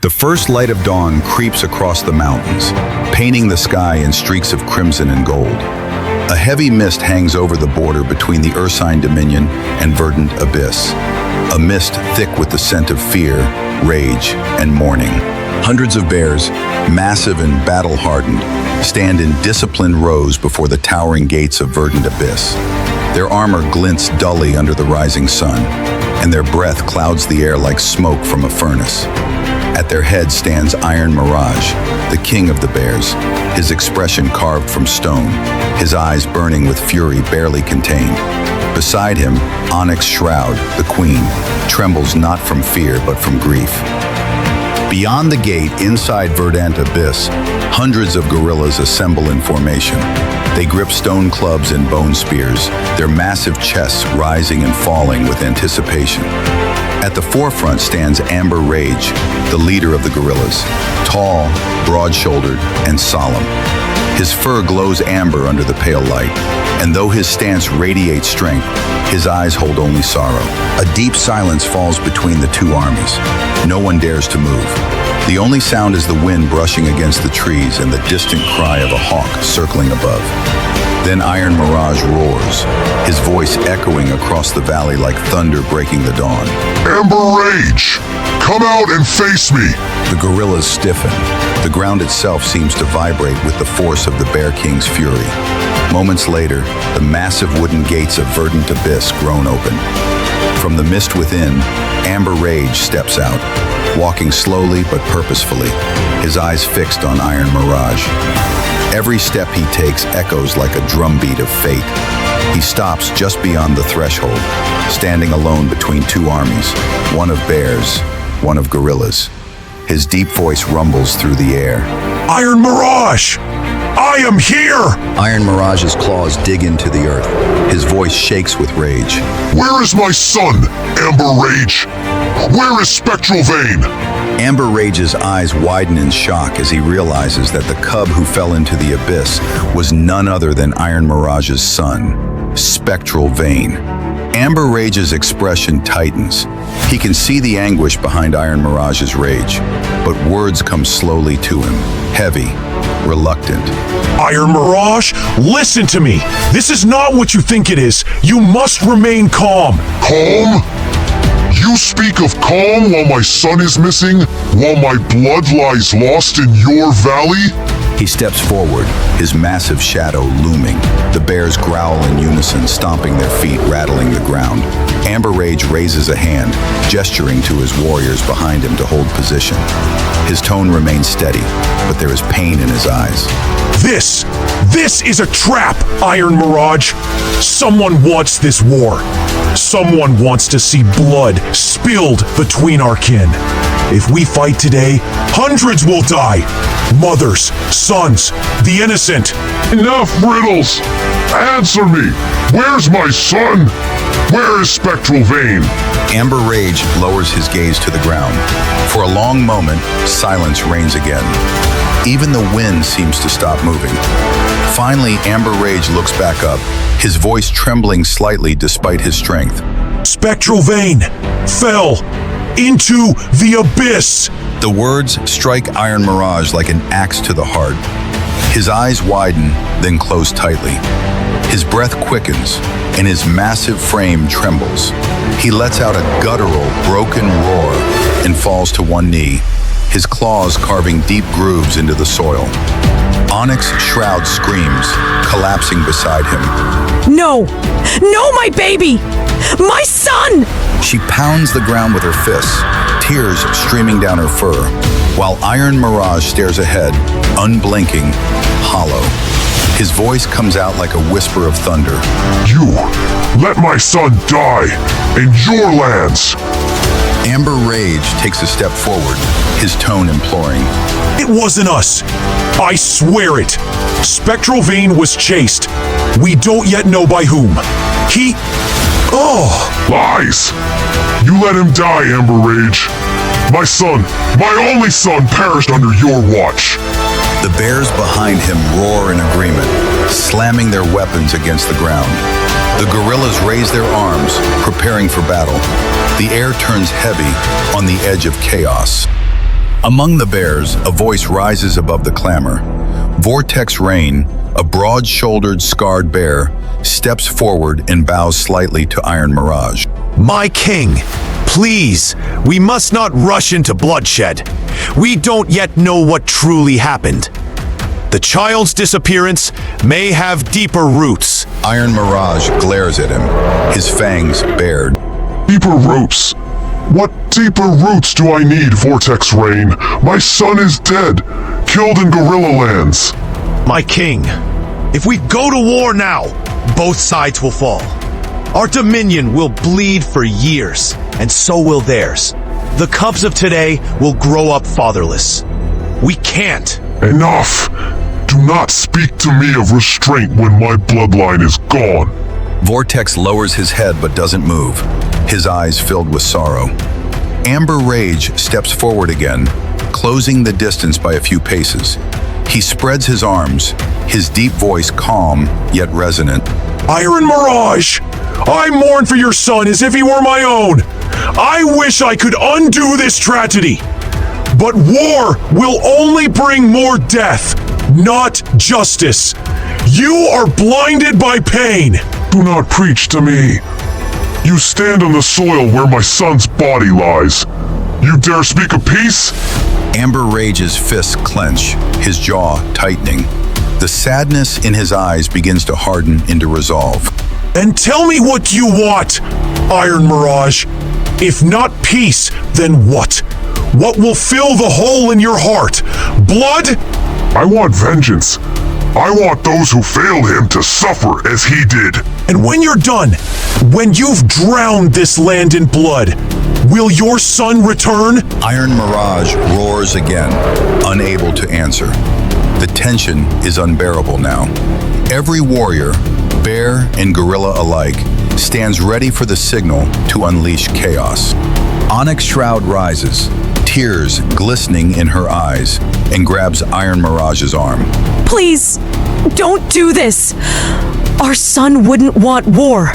The first light of dawn creeps across the mountains, painting the sky in streaks of crimson and gold. A heavy mist hangs over the border between the Ursine Dominion and Verdant Abyss, a mist thick with the scent of fear, rage, and mourning. Hundreds of bears, massive and battle-hardened, stand in disciplined rows before the towering gates of Verdant Abyss. Their armor glints dully under the rising sun, and their breath clouds the air like smoke from a furnace. At their head stands Iron Mirage, the king of the bears, his expression carved from stone, his eyes burning with fury barely contained. Beside him, Onyx Shroud, the queen, trembles not from fear but from grief. Beyond the gate, inside Verdant Abyss, hundreds of gorillas assemble in formation. They grip stone clubs and bone spears, their massive chests rising and falling with anticipation. At the forefront stands Amber Rage, the leader of the gorillas, tall, broad-shouldered, and solemn. His fur glows amber under the pale light, and though his stance radiates strength, his eyes hold only sorrow. A deep silence falls between the two armies. No one dares to move. The only sound is the wind brushing against the trees and the distant cry of a hawk circling above. Then Iron Mirage roars, his voice echoing across the valley like thunder breaking the dawn. Amber Rage! Come out and face me! The gorillas stiffen. The ground itself seems to vibrate with the force of the Bear King's fury. Moments later, the massive wooden gates of Verdant Abyss groan open. From the mist within, Amber Rage steps out, walking slowly but purposefully, his eyes fixed on Iron Mirage. Every step he takes echoes like a drumbeat of fate. He stops just beyond the threshold, standing alone between two armies, one of bears, one of gorillas. His deep voice rumbles through the air. Iron Mirage! I am here! Iron Mirage's claws dig into the earth. His voice shakes with rage. Where is my son, Amber Rage? Where is Spectral Vane? Amber Rage's eyes widen in shock as he realizes that the cub who fell into the abyss was none other than Iron Mirage's son, Spectral Vane. Amber Rage's expression tightens. He can see the anguish behind Iron Mirage's rage, but words come slowly to him, heavy, reluctant. Iron Mirage, listen to me. This is not what you think it is. You must remain calm. Calm? You speak of calm while my son is missing? While my blood lies lost in your valley? He steps forward, his massive shadow looming. The bears growl in unison, stomping their feet, rattling the ground. Amber Rage raises a hand, gesturing to his warriors behind him to hold position. His tone remains steady, but there is pain in his eyes. This is a trap, Iron Mirage. Someone wants this war. Someone wants to see blood spilled between our kin. If we fight today, hundreds will die. Mothers, sons, the innocent. Enough riddles! Answer me! Where's my son? Where is Spectral Vane? Amber Rage lowers his gaze to the ground. For a long moment, silence reigns again. Even the wind seems to stop moving. Finally, Amber Rage looks back up, his voice trembling slightly despite his strength. Spectral Vane fell into the abyss. The words strike Iron Mirage like an axe to the heart. His eyes widen, then close tightly. His breath quickens, and his massive frame trembles. He lets out a guttural, broken roar and falls to one knee, his claws carving deep grooves into the soil. Onyx Shroud screams, collapsing beside him. No! No, my baby! My son! She pounds the ground with her fists, tears streaming down her fur, while Iron Mirage stares ahead, unblinking, hollow. His voice comes out like a whisper of thunder. You let my son die in your lands. Amber Rage takes a step forward, his tone imploring. It wasn't us. I swear it. Spectral Vane was chased. We don't yet know by whom. Lies! You let him die, Amber Rage. My son, my only son, perished under your watch. The bears behind him roar in agreement, slamming their weapons against the ground. The gorillas raise their arms, preparing for battle. The air turns heavy on the edge of chaos. Among the bears, a voice rises above the clamor. Vortex Rain, a broad-shouldered, scarred bear, steps forward and bows slightly to Iron Mirage. My king, please, we must not rush into bloodshed. We don't yet know what truly happened. The child's disappearance may have deeper roots. Iron Mirage glares at him, his fangs bared. Deeper roots? What deeper roots do I need, Vortex Rain? My son is dead, killed in Gorilla Lands. My king, if we go to war now, both sides will fall. Our dominion will bleed for years, and so will theirs. The cubs of today will grow up fatherless. We can't. Enough! Do not speak to me of restraint when my bloodline is gone. Vortex lowers his head but doesn't move, his eyes filled with sorrow. Amber Rage steps forward again, closing the distance by a few paces. He spreads his arms, his deep voice calm yet resonant. Iron Mirage! I mourn for your son as if he were my own. I wish I could undo this tragedy. But war will only bring more death, not justice. You are blinded by pain. Do not preach to me. You stand on the soil where my son's body lies. You dare speak of peace? Amber Rage's fists clench, his jaw tightening. The sadness in his eyes begins to harden into resolve. And tell me what you want, Iron Mirage. If not peace, then what? What will fill the hole in your heart? Blood? I want vengeance. I want those who failed him to suffer as he did. And when you're done, when you've drowned this land in blood, will your son return? Iron Mirage roars again, unable to answer. The tension is unbearable now. Every warrior, bear and gorilla alike, stands ready for the signal to unleash chaos. Onyx Shroud rises, tears glistening in her eyes, and grabs Iron Mirage's arm. Please, don't do this. Our son wouldn't want war.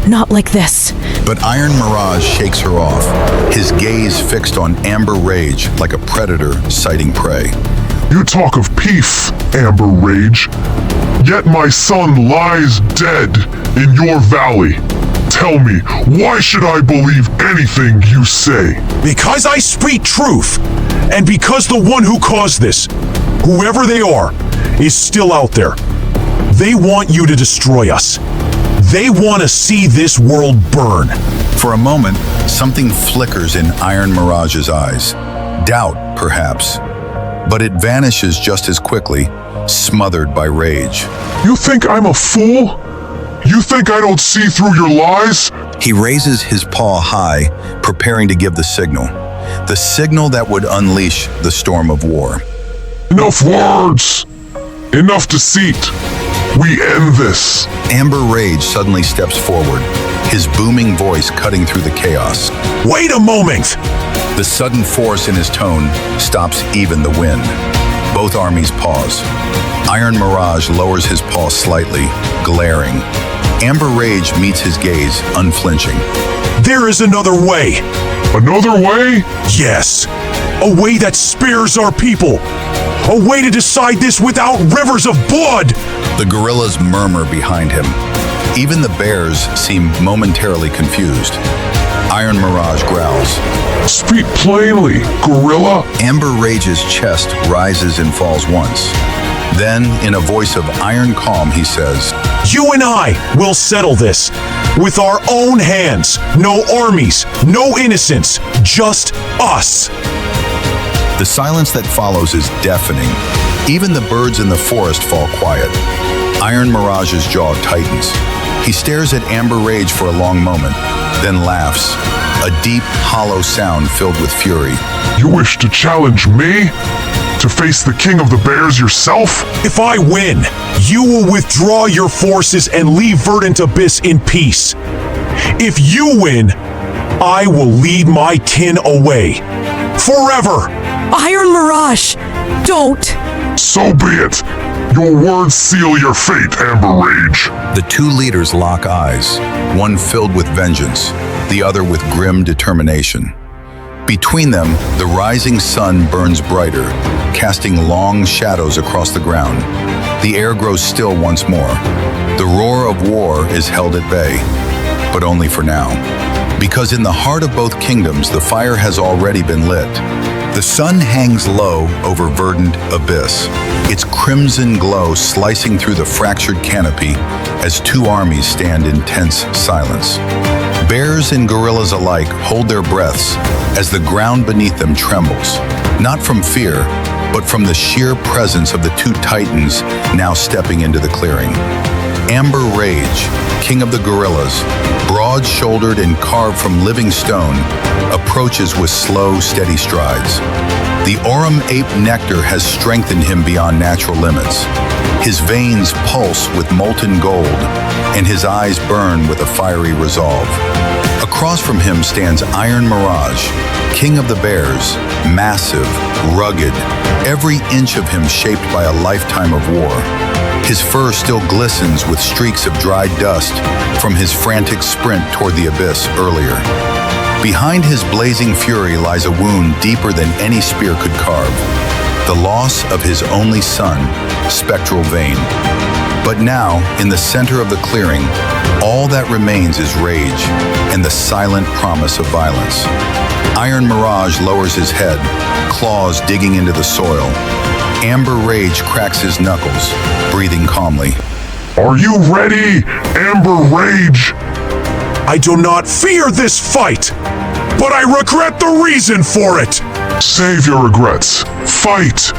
Not like this. But Iron Mirage shakes her off, his gaze fixed on Amber Rage like a predator sighting prey. You talk of peace, Amber Rage. Yet my son lies dead in your valley. Tell me, why should I believe anything you say? Because I speak truth, and because the one who caused this, whoever they are, is still out there. They want you to destroy us. They want to see this world burn. For a moment, something flickers in Iron Mirage's eyes. Doubt, perhaps. But it vanishes just as quickly, smothered by rage. You think I'm a fool? You think I don't see through your lies? He raises his paw high, preparing to give the signal. The signal that would unleash the storm of war. Enough words! Enough deceit! We end this! Amber Rage suddenly steps forward, his booming voice cutting through the chaos. Wait a moment! The sudden force in his tone stops even the wind. Both armies pause. Iron Mirage lowers his paw slightly, glaring. Amber Rage meets his gaze, unflinching. There is another way. Another way? Yes. A way that spares our people. A way to decide this without rivers of blood. The gorillas murmur behind him. Even the bears seem momentarily confused. Iron Mirage growls. Speak plainly, gorilla. Amber Rage's chest rises and falls once. Then, in a voice of iron calm, he says, You and I will settle this. With our own hands. No armies, no innocents, just us. The silence that follows is deafening. Even the birds in the forest fall quiet. Iron Mirage's jaw tightens. He stares at Amber Rage for a long moment, then laughs, a deep, hollow sound filled with fury. You wish to challenge me? To face the king of the bears yourself? If I win, you will withdraw your forces and leave Verdant Abyss in peace. If you win, I will lead my kin away. Forever! Iron Mirage, don't. So be it. Your words seal your fate, Amber Rage. The two leaders lock eyes, one filled with vengeance, the other with grim determination. Between them, the rising sun burns brighter, casting long shadows across the ground. The air grows still once more. The roar of war is held at bay, but only for now. Because in the heart of both kingdoms, the fire has already been lit. The sun hangs low over Verdant Abyss, its crimson glow slicing through the fractured canopy as two armies stand in tense silence. Bears and gorillas alike hold their breaths as the ground beneath them trembles, not from fear, but from the sheer presence of the two titans now stepping into the clearing. Amber Rage, king of the gorillas, broad-shouldered and carved from living stone, approaches with slow, steady strides. The Aurum ape nectar has strengthened him beyond natural limits. His veins pulse with molten gold, and his eyes burn with a fiery resolve. Across from him stands Iron Mirage, king of the bears, massive, rugged, every inch of him shaped by a lifetime of war. His fur still glistens with streaks of dried dust from his frantic sprint toward the abyss earlier. Behind his blazing fury lies a wound deeper than any spear could carve, the loss of his only son, Spectral Vane. But now, in the center of the clearing, all that remains is rage and the silent promise of violence. Iron Mirage lowers his head, claws digging into the soil. Amber Rage cracks his knuckles, breathing calmly. Are you ready, Amber Rage? I do not fear this fight, but I regret the reason for it. Save your regrets. Fight!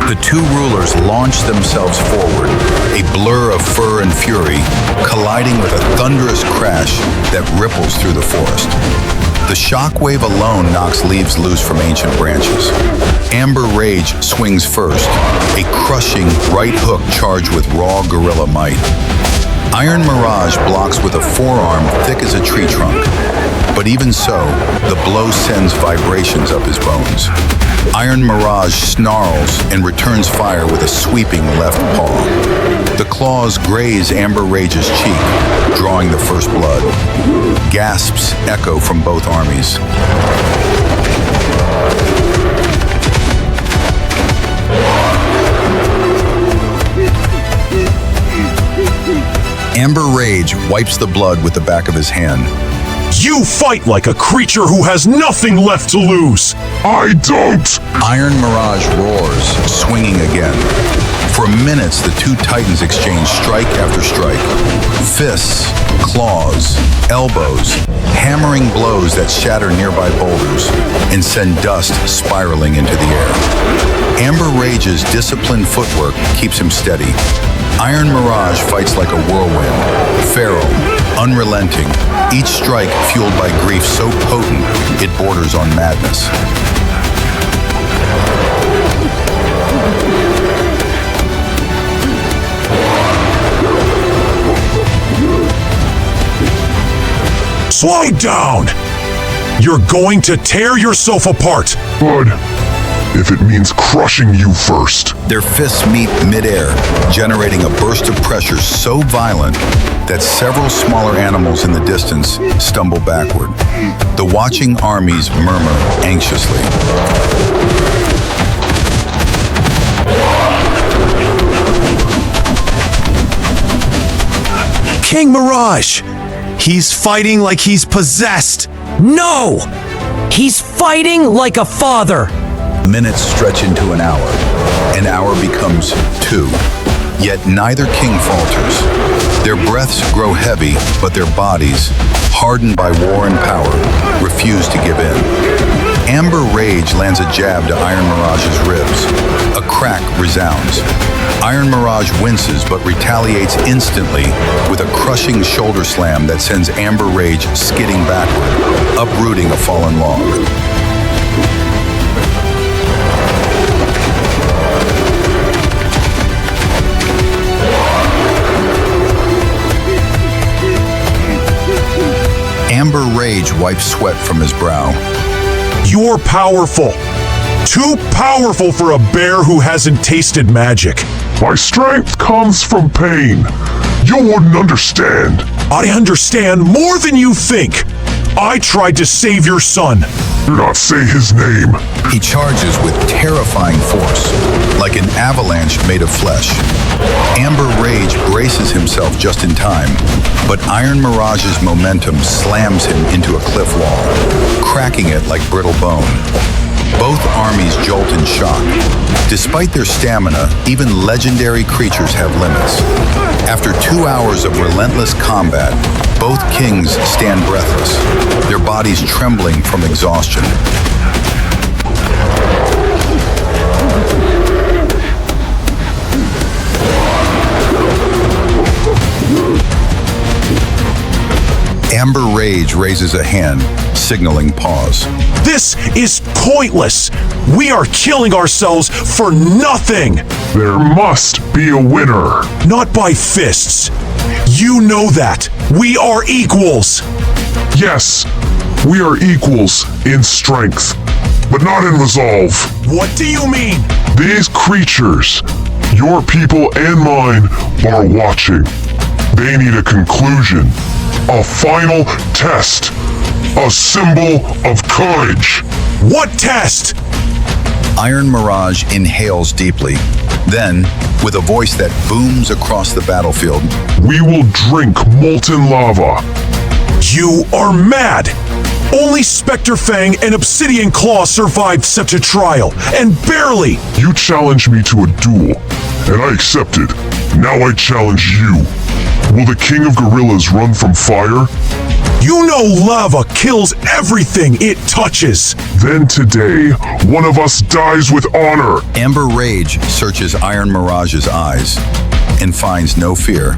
The two rulers launch themselves forward, a blur of fur and fury, colliding with a thunderous crash that ripples through the forest. The shockwave alone knocks leaves loose from ancient branches. Amber Rage swings first, a crushing right hook charged with raw gorilla might. Iron Mirage blocks with a forearm thick as a tree trunk, but even so, the blow sends vibrations up his bones. Iron Mirage snarls and returns fire with a sweeping left paw. The claws graze Amber Rage's cheek, drawing the first blood. Gasps echo from both armies. Amber Rage wipes the blood with the back of his hand. You fight like a creature who has nothing left to lose. I don't! Iron Mirage roars, swinging again. For minutes, the two titans exchange strike after strike. Fists, claws, elbows, hammering blows that shatter nearby boulders and send dust spiraling into the air. Amber Rage's disciplined footwork keeps him steady. Iron Mirage fights like a whirlwind, feral, unrelenting, each strike fueled by grief so potent it borders on madness. Slow down! You're going to tear yourself apart. But if it means crushing you first. Their fists meet midair, generating a burst of pressure so violent that several smaller animals in the distance stumble backward. The watching armies murmur anxiously. King Mirage! He's fighting like he's possessed! No! He's fighting like a father! Minutes stretch into an hour. An hour becomes 2. Yet neither king falters. Their breaths grow heavy, but their bodies, hardened by war and power, refuse to give in. Amber Rage lands a jab to Iron Mirage's ribs. A crack resounds. Iron Mirage winces but retaliates instantly with a crushing shoulder slam that sends Amber Rage skidding backward, uprooting a fallen log. Amber Rage wipes sweat from his brow. You're powerful. Too powerful for a bear who hasn't tasted magic. My strength comes from pain. You wouldn't understand. I understand more than you think. I tried to save your son. Do not say his name. He charges with terrifying force, like an avalanche made of flesh. Amber Rage braces himself just in time, but Iron Mirage's momentum slams him into a cliff wall, cracking it like brittle bone. Both armies jolt in shock. Despite their stamina, even legendary creatures have limits. After 2 hours of relentless combat, both kings stand breathless, their bodies trembling from exhaustion. Amber Rage raises a hand, signaling pause. This is pointless. We are killing ourselves for nothing. There must be a winner. Not by fists. You know that. We are equals. Yes, we are equals in strength, but not in resolve. What do you mean? These creatures, your people and mine, are watching. They need a conclusion, a final test, a symbol of courage. What test? Iron Mirage inhales deeply. Then, with a voice that booms across the battlefield, We will drink molten lava. You are mad. Only Spectre Fang and Obsidian Claw survived such a trial, and barely. You challenged me to a duel, and I accepted. Now I challenge you. Will the King of Gorillas run from fire? You know lava kills everything it touches. Then today, one of us dies with honor. Amber Rage searches Iron Mirage's eyes and finds no fear,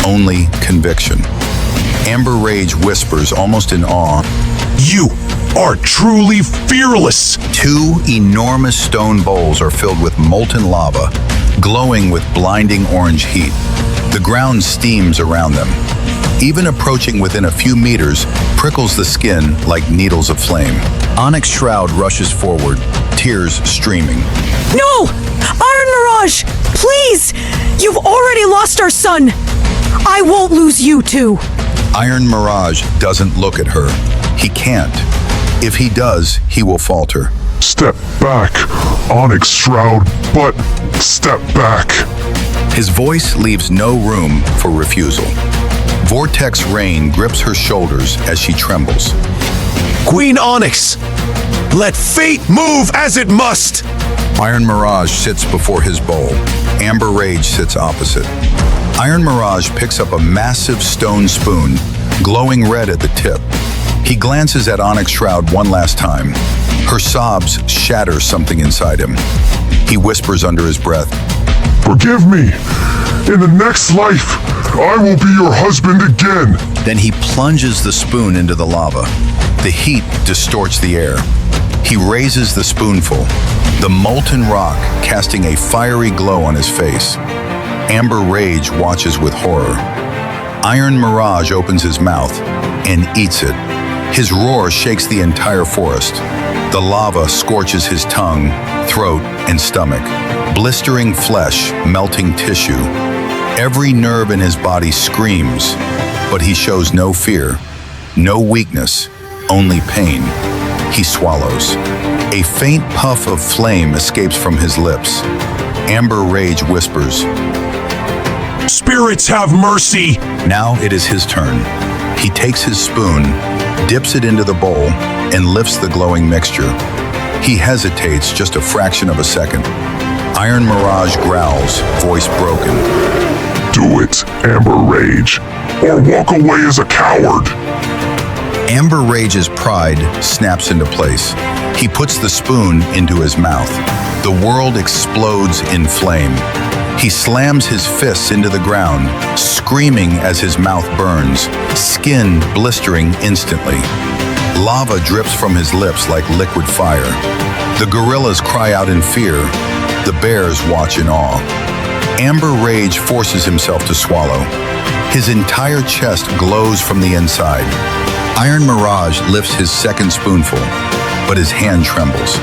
only conviction. Amber Rage whispers almost in awe, You are truly fearless. 2 enormous stone bowls are filled with molten lava, glowing with blinding orange heat. The ground steams around them. Even approaching within a few meters prickles the skin like needles of flame. Onyx Shroud rushes forward, tears streaming. No! Iron Mirage! Please! You've already lost our son! I won't lose you too! Iron Mirage doesn't look at her. He can't. If he does, he will falter. Step back, Onyx Shroud, but step back. His voice leaves no room for refusal. Vortex rain grips her shoulders as she trembles. Queen Onyx, let fate move as it must. Iron Mirage sits before his bowl. Amber Rage sits opposite. Iron Mirage picks up a massive stone spoon, glowing red at the tip. He glances at Onyx Shroud one last time. Her sobs shatter something inside him. He whispers under his breath, Forgive me. In the next life, I will be your husband again. Then he plunges the spoon into the lava. The heat distorts the air. He raises the spoonful, the molten rock casting a fiery glow on his face. Amber Rage watches with horror. Iron Mirage opens his mouth and eats it. His roar shakes the entire forest. The lava scorches his tongue, throat, and stomach, blistering flesh, melting tissue. Every nerve in his body screams, but he shows no fear, no weakness, only pain. He swallows. A faint puff of flame escapes from his lips. Amber Rage whispers. Spirits have mercy. Now it is his turn. He takes his spoon, dips it into the bowl, and lifts the glowing mixture. He hesitates just a fraction of a second. Iron Mirage growls, voice broken. Do it, Amber Rage, or walk away as a coward. Amber Rage's pride snaps into place. He puts the spoon into his mouth. The world explodes in flame. He slams his fists into the ground, screaming as his mouth burns, skin blistering instantly. Lava drips from his lips like liquid fire. The gorillas cry out in fear. The bears watch in awe. Amber Rage forces himself to swallow. His entire chest glows from the inside. Iron Mirage lifts his second spoonful, but his hand trembles.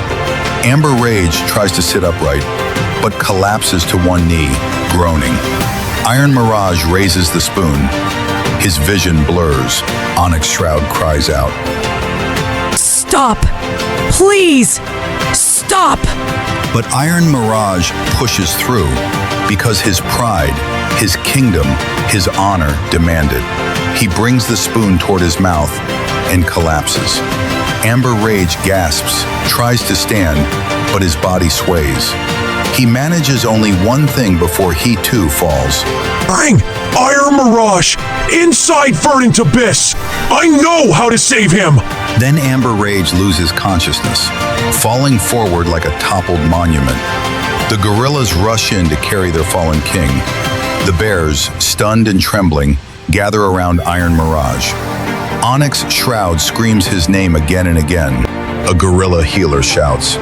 Amber Rage tries to sit upright, but collapses to one knee, groaning. Iron Mirage raises the spoon. His vision blurs. Onyx Shroud cries out. Stop! Please! Stop! But Iron Mirage pushes through because his pride, his kingdom, his honor demand it. He brings the spoon toward his mouth and collapses. Amber Rage gasps, tries to stand, but his body sways. He manages only one thing before he too falls. Bang! Iron Mirage! Inside Verdant Abyss! I know how to save him! Then Amber Rage loses consciousness, falling forward like a toppled monument. The gorillas rush in to carry their fallen king. The bears, stunned and trembling, gather around Iron Mirage. Onyx Shroud screams his name again and again. A gorilla healer shouts,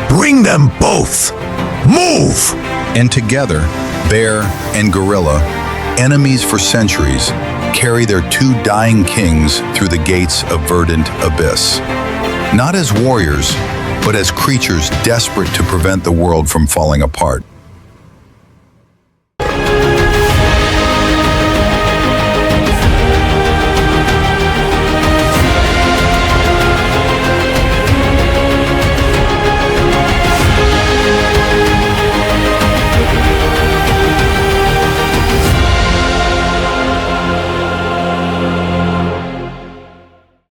Bring them both! Move! and together, bear and gorilla, enemies for centuries, carry their two dying kings through the gates of Verdant Abyss. Not as warriors, but as creatures desperate to prevent the world from falling apart.